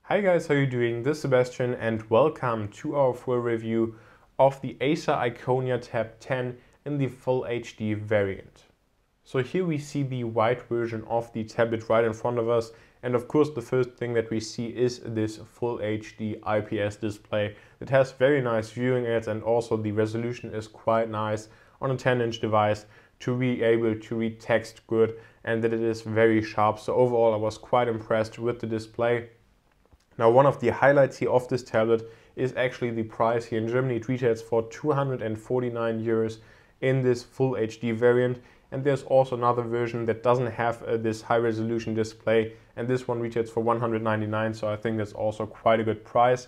Hi guys, how are you doing? This is Sebastian and welcome to our full review of the Acer Iconia Tab 10 in the Full HD variant. So here we see the white version of the tablet right in front of us, and of course the first thing that we see is this Full HD IPS display that has very nice viewing aids, and also the resolution is quite nice on a 10-inch device to be able to read text good, and that it is very sharp. So overall I was quite impressed with the display. Now, one of the highlights here of this tablet is actually the price. Here in Germany it retails for 249 euros in this Full HD variant, and there's also another version that doesn't have this high resolution display, and this one retails for 199, so I think that's also quite a good price.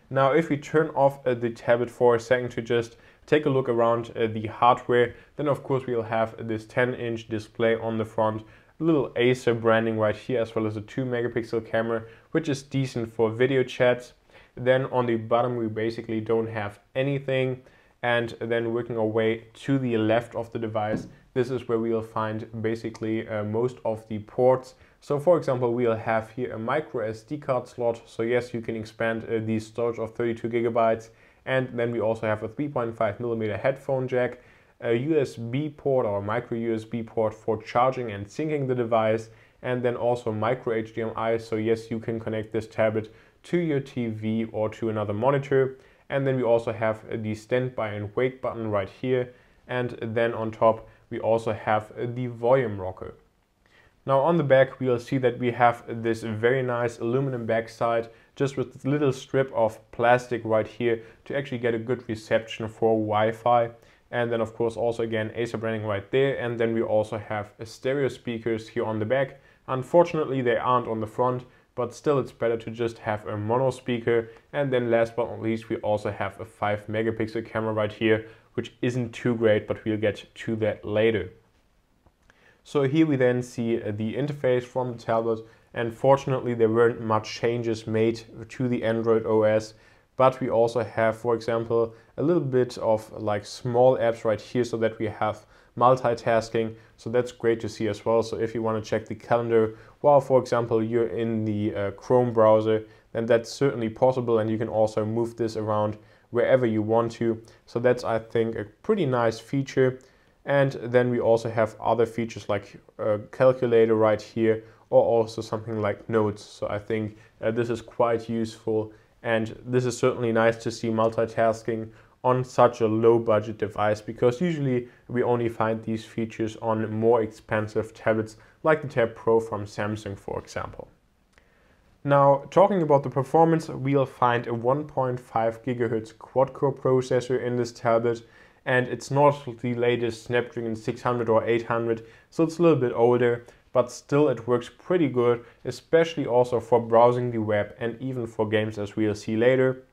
Now if we turn off the tablet for a second to just take a look around the hardware, then of course we'll have this 10-inch display on the front, a little Acer branding right here, as well as a 2-megapixel camera, which is decent for video chats. Then on the bottom we basically don't have anything, and then working our way to the left of the device, this is where we'll find basically most of the ports. So for example, we'll have here a micro SD card slot, so yes, you can expand the storage of 32 gigabytes, and then we also have a 3.5mm headphone jack, a USB port or a micro USB port for charging and syncing the device, and then also micro HDMI, so yes, you can connect this tablet to your TV or to another monitor. And then we also have the standby and wake button right here, and then on top we also have the volume rocker. Now on the back we'll see that we have this very nice aluminum backside, just with this little strip of plastic right here to actually get a good reception for Wi-Fi. And then of course also again Acer branding right there, and then we also have stereo speakers here on the back. Unfortunately they aren't on the front, but still it's better to just have a mono speaker. And then last but not least we also have a 5-megapixel camera right here, which isn't too great, but we'll get to that later. So here we then see the interface from the tablet, and fortunately there weren't much changes made to the Android OS. But we also have, for example, a little bit of like small apps right here, so that we have multitasking. So that's great to see as well. So if you want to check the calendar while, for example, you're in the Chrome browser, then that's certainly possible, and you can also move this around wherever you want to. So that's, I think, a pretty nice feature. And then we also have other features like a calculator right here, or also something like notes. So I think this is quite useful. And this is certainly nice to see multitasking on such a low budget device, because usually we only find these features on more expensive tablets like the Tab Pro from Samsung, for example. Now talking about the performance, we'll find a 1.5 GHz quad-core processor in this tablet, and it's not the latest Snapdragon 600 or 800, so it's a little bit older. But still it works pretty good, especially also for browsing the web and even for games, as we'll see later.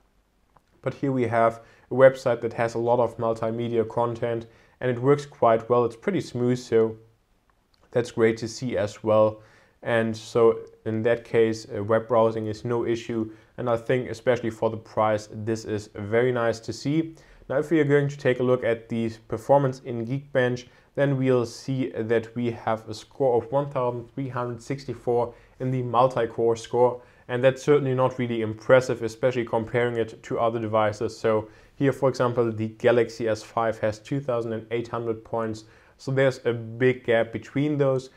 But here we have a website that has a lot of multimedia content, and it works quite well. It's pretty smooth, so that's great to see as well. And so in that case, web browsing is no issue, and I think especially for the price this is very nice to see. Now if we are going to take a look at the performance in Geekbench, then we'll see that we have a score of 1364 in the multi-core score, and that's certainly not really impressive, especially comparing it to other devices. So here, for example, the Galaxy S5 has 2800 points, so there's a big gap between those.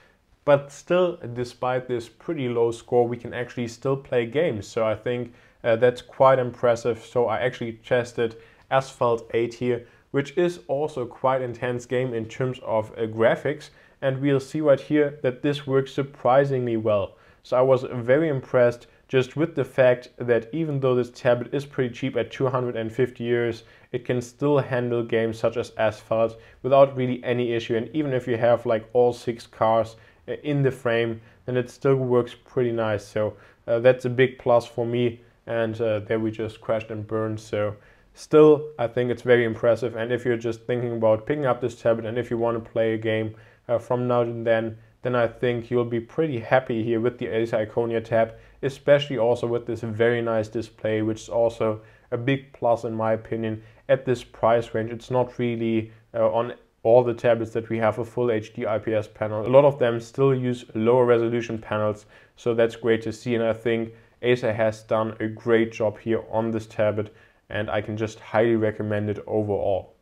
But still, despite this pretty low score, we can actually still play games, so I think that's quite impressive. So I actually tested Asphalt 8 here, which is also quite intense game in terms of graphics, and we'll see right here that this works surprisingly well. So I was very impressed just with the fact that even though this tablet is pretty cheap at 250 euros, it can still handle games such as Asphalt without really any issue. And even if you have like all 6 cars in the frame, then it still works pretty nice. So that's a big plus for me, and there we just crashed and burned. So still, I think it's very impressive, and if you're just thinking about picking up this tablet and if you want to play a game from now and then I think you'll be pretty happy here with the Acer Iconia Tab, especially also with this very nice display, which is also a big plus in my opinion at this price range. It's not really on all the tablets that we have a full HD IPS panel. A lot of them still use lower resolution panels, so that's great to see, and I think Acer has done a great job here on this tablet, and I can just highly recommend it overall.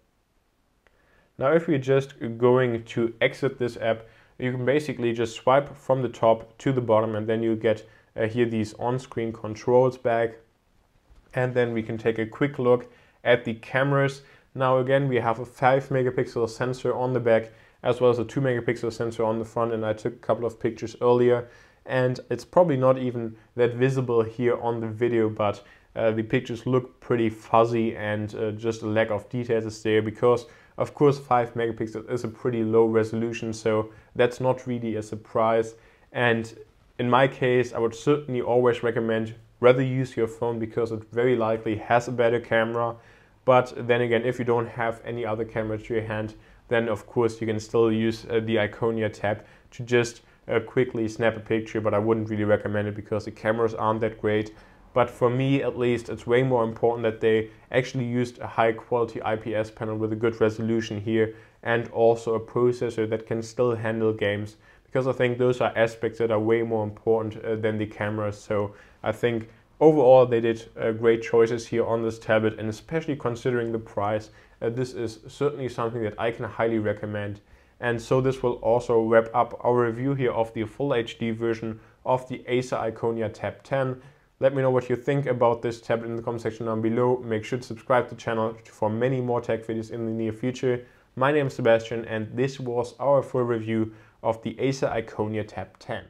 Now if we're just going to exit this app, you can basically just swipe from the top to the bottom, and then you get here these on-screen controls back. And then we can take a quick look at the cameras. Now again, we have a 5 megapixel sensor on the back as well as a 2 megapixel sensor on the front, and I took a couple of pictures earlier, and it's probably not even that visible here on the video, but the pictures look pretty fuzzy, and just a lack of details is there because of course 5 megapixels is a pretty low resolution, so that's not really a surprise. And in my case, I would certainly always recommend rather use your phone because it very likely has a better camera. But then again, if you don't have any other camera to your hand, then of course you can still use the Iconia tab to just quickly snap a picture, but I wouldn't really recommend it because the cameras aren't that great. But for me at least, it's way more important that they actually used a high quality IPS panel with a good resolution here, and also a processor that can still handle games, because I think those are aspects that are way more important than the cameras. So I think overall they did great choices here on this tablet, and especially considering the price, this is certainly something that I can highly recommend. And so this will also wrap up our review here of the full HD version of the Acer Iconia Tab 10. Let me know what you think about this tablet in the comment section down below. Make sure to subscribe to the channel for many more tech videos in the near future. My name is Sebastian, and this was our full review of the Acer Iconia Tab 10.